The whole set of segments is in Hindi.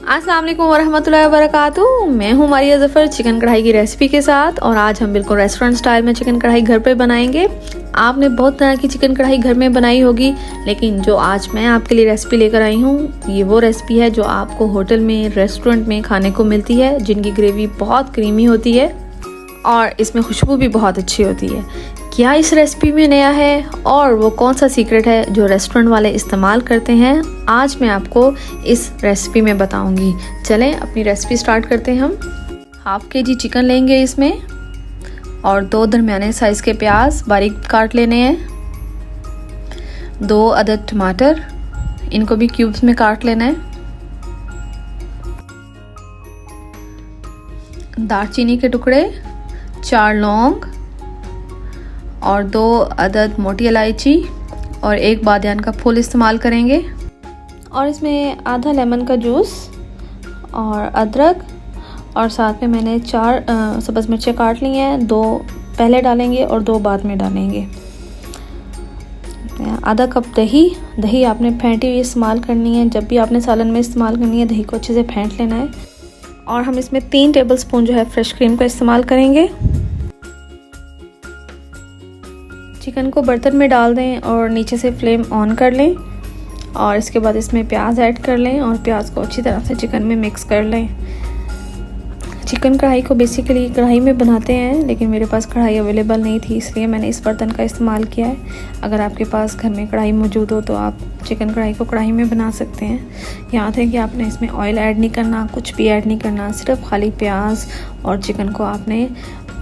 अस्सलाम वालेकुम वरहमतुल्लाहि वबरकातुहू। मैं हूँ मारिया ज़फ़र चिकन कढ़ाई की रेसिपी के साथ, और आज हम बिल्कुल रेस्टोरेंट स्टाइल में चिकन कढ़ाई घर पे बनाएंगे। आपने बहुत तरह की चिकन कढ़ाई घर में बनाई होगी, लेकिन जो आज मैं आपके लिए रेसिपी लेकर आई हूँ ये वो रेसिपी है जो आपको होटल में, रेस्टोरेंट में खाने को मिलती है, जिनकी ग्रेवी बहुत क्रीमी होती है और इसमें खुशबू भी बहुत अच्छी होती है। क्या इस रेसिपी में नया है और वो कौन सा सीक्रेट है जो रेस्टोरेंट वाले इस्तेमाल करते हैं, आज मैं आपको इस रेसिपी में बताऊंगी। चलें अपनी रेसिपी स्टार्ट करते हैं। हम हाफ केजी चिकन लेंगे इसमें, और 2 दरमियाने साइज़ के प्याज बारीक काट लेने हैं। 2 अदद टमाटर, इनको भी क्यूब्स में काट लेना है। दालचीनी के टुकड़े, 4 लौंग और 2 अदद मोटी इलायची और 1 बादियान का फूल इस्तेमाल करेंगे। और इसमें आधा लेमन का जूस और अदरक, और साथ में मैंने 4 सब्ज़ मिर्चें काट ली हैं। 2 पहले डालेंगे और 2 बाद में डालेंगे। आधा कप दही आपने फेंटी हुई इस्तेमाल करनी है। जब भी आपने सालन में इस्तेमाल करनी है, दही को अच्छे से फेंट लेना है। और हम इसमें 3 टेबलस्पून जो है फ्रेश क्रीम का इस्तेमाल करेंगे। चिकन को बर्तन में डाल दें और नीचे से फ्लेम ऑन कर लें, और इसके बाद इसमें प्याज ऐड कर लें और प्याज को अच्छी तरह से चिकन में मिक्स कर लें। चिकन कढ़ाई को बेसिकली कढ़ाई में बनाते हैं, लेकिन मेरे पास कढ़ाई अवेलेबल नहीं थी, इसलिए मैंने इस बर्तन का इस्तेमाल किया है। अगर आपके पास घर में कढ़ाई मौजूद हो तो आप चिकन कढ़ाई को कढ़ाई में बना सकते हैं। याद है कि आपने इसमें ऑयल ऐड नहीं करना, कुछ भी ऐड नहीं करना, सिर्फ खाली प्याज और चिकन को आपने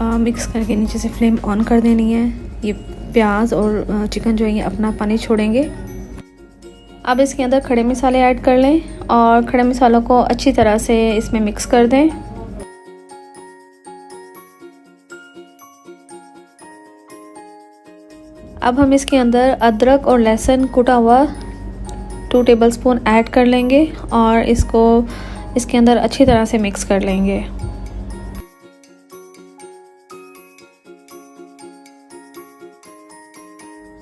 मिक्स करके नीचे से फ्लेम ऑन कर देनी है। ये प्याज और चिकन जो है ये अपना पानी छोड़ेंगे। अब इसके अंदर खड़े मसाले ऐड कर लें और खड़े मसालों को अच्छी तरह से इसमें मिक्स कर दें। अब हम इसके अंदर अदरक और लहसुन कुटा हुआ 2 टेबलस्पून ऐड कर लेंगे और इसको इसके अंदर अच्छी तरह से मिक्स कर लेंगे।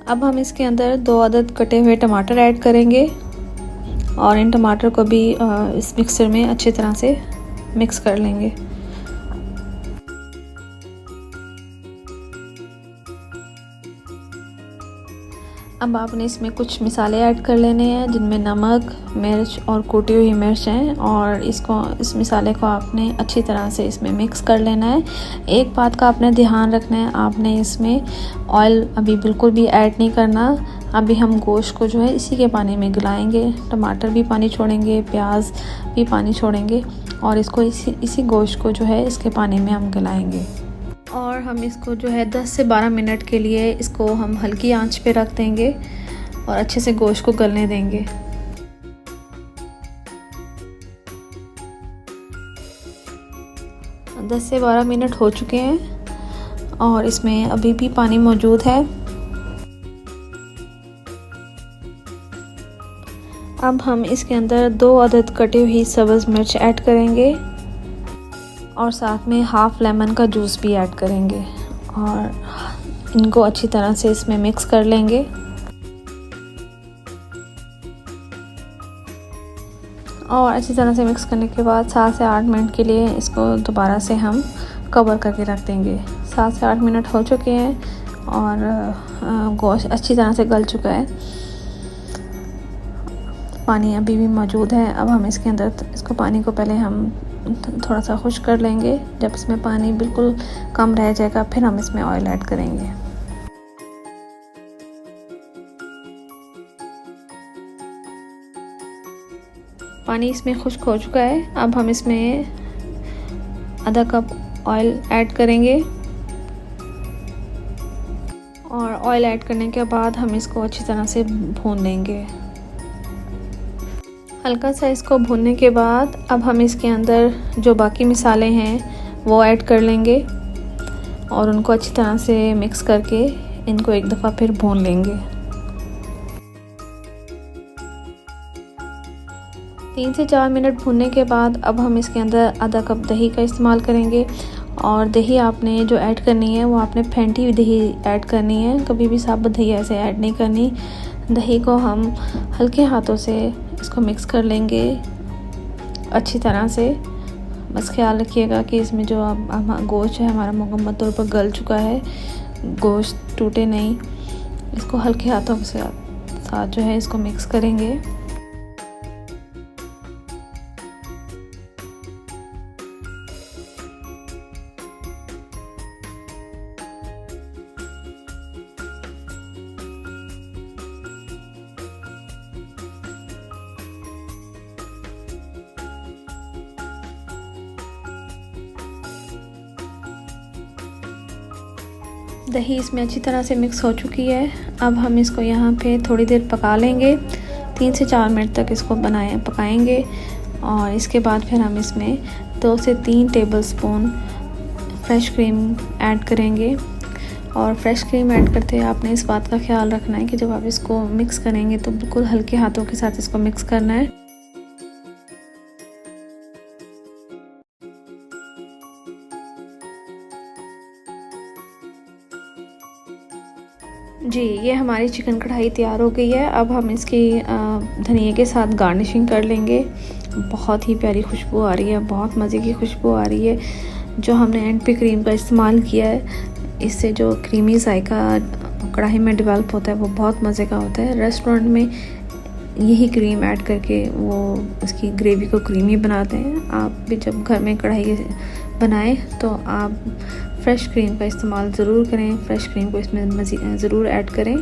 अब हम इसके अंदर 2 अदद कटे हुए टमाटर ऐड करेंगे और इन टमाटर को भी इस मिक्सर में अच्छी तरह से मिक्स कर लेंगे। अब आपने इसमें कुछ मसाले ऐड कर लेने हैं, जिनमें नमक, मिर्च और कुटी हुई मिर्च हैं, और इस मसाले को आपने अच्छी तरह से इसमें मिक्स कर लेना है। एक बात का आपने ध्यान रखना है, आपने इसमें ऑयल अभी बिल्कुल भी ऐड नहीं करना। अभी हम गोश्त को जो है इसी के पानी में गलाएंगे। टमाटर भी पानी छोड़ेंगे, प्याज भी पानी छोड़ेंगे, और इसको इसी गोश्त को जो है इसके पानी में हम गलाएंगे। और हम इसको जो है 10 से 12 मिनट के लिए इसको हम हल्की आंच पे रख देंगे और अच्छे से गोश्त को गलने देंगे। दस से 12 मिनट हो चुके हैं और इसमें अभी भी पानी मौजूद है। अब हम इसके अंदर 2 अदद कटी हुई सब्ज़ मिर्च ऐड करेंगे और साथ में हाफ लेमन का जूस भी ऐड करेंगे, और इनको अच्छी तरह से इसमें मिक्स कर लेंगे। और अच्छी तरह से मिक्स करने के बाद 7 से 8 मिनट के लिए इसको दोबारा से हम कवर करके रख देंगे। 7 से 8 मिनट हो चुके हैं और गोश्त अच्छी तरह से गल चुका है। पानी अभी भी मौजूद है। अब हम इसके अंदर इसको पानी को पहले हम थोड़ा सा खुश्क कर लेंगे। जब इसमें पानी बिल्कुल कम रह जाएगा, फिर हम इसमें ऑयल ऐड करेंगे। पानी इसमें खुश्क हो चुका है। अब हम इसमें आधा कप ऑयल ऐड करेंगे, और ऑयल ऐड करने के बाद हम इसको अच्छी तरह से भून लेंगे। हल्का सा इसको भूनने के बाद अब हम इसके अंदर जो बाकी मसाले हैं वो ऐड कर लेंगे और उनको अच्छी तरह से मिक्स करके इनको एक दफ़ा फिर भून लेंगे। 3 से 4 मिनट भूनने के बाद अब हम इसके अंदर आधा कप दही का इस्तेमाल करेंगे, और दही आपने जो ऐड करनी है वो आपने फेंटी हुई दही ऐड करनी है, कभी भी साबुत दही ऐसे ऐड नहीं करनी। दही को हम हल्के हाथों से इसको मिक्स कर लेंगे अच्छी तरह से। बस ख्याल रखिएगा कि इसमें जो अब गोश्त है हमारा मुकम्मल तौर पर गल चुका है, गोश्त टूटे नहीं। इसको हल्के हाथों के साथ जो है इसको मिक्स करेंगे। दही इसमें अच्छी तरह से मिक्स हो चुकी है। अब हम इसको यहाँ पे थोड़ी देर पका लेंगे, 3 से 4 मिनट तक इसको पकाएंगे। और इसके बाद फिर हम इसमें 2 से 3 टेबलस्पून फ्रेश क्रीम ऐड करेंगे। और फ्रेश क्रीम ऐड करते हुए आपने इस बात का ख्याल रखना है कि जब आप इसको मिक्स करेंगे तो बिल्कुल हल्के हाथों के साथ इसको मिक्स करना है। जी, ये हमारी चिकन कढ़ाई तैयार हो गई है। अब हम इसकी धनिया के साथ गार्निशिंग कर लेंगे। बहुत ही प्यारी खुशबू आ रही है, बहुत मज़े की खुशबू आ रही है। जो हमने एंड पे क्रीम का इस्तेमाल किया है, इससे जो क्रीमी जायका कढ़ाई में डेवलप होता है वो बहुत मज़े का होता है। रेस्टोरेंट में यही क्रीम ऐड करके वो इसकी ग्रेवी को क्रीमी बनाते हैं। आप भी जब घर में कढ़ाई बनाएं तो आप फ्रेश क्रीम का इस्तेमाल ज़रूर करें, फ्रेश क्रीम को इसमें ज़रूर ऐड करें।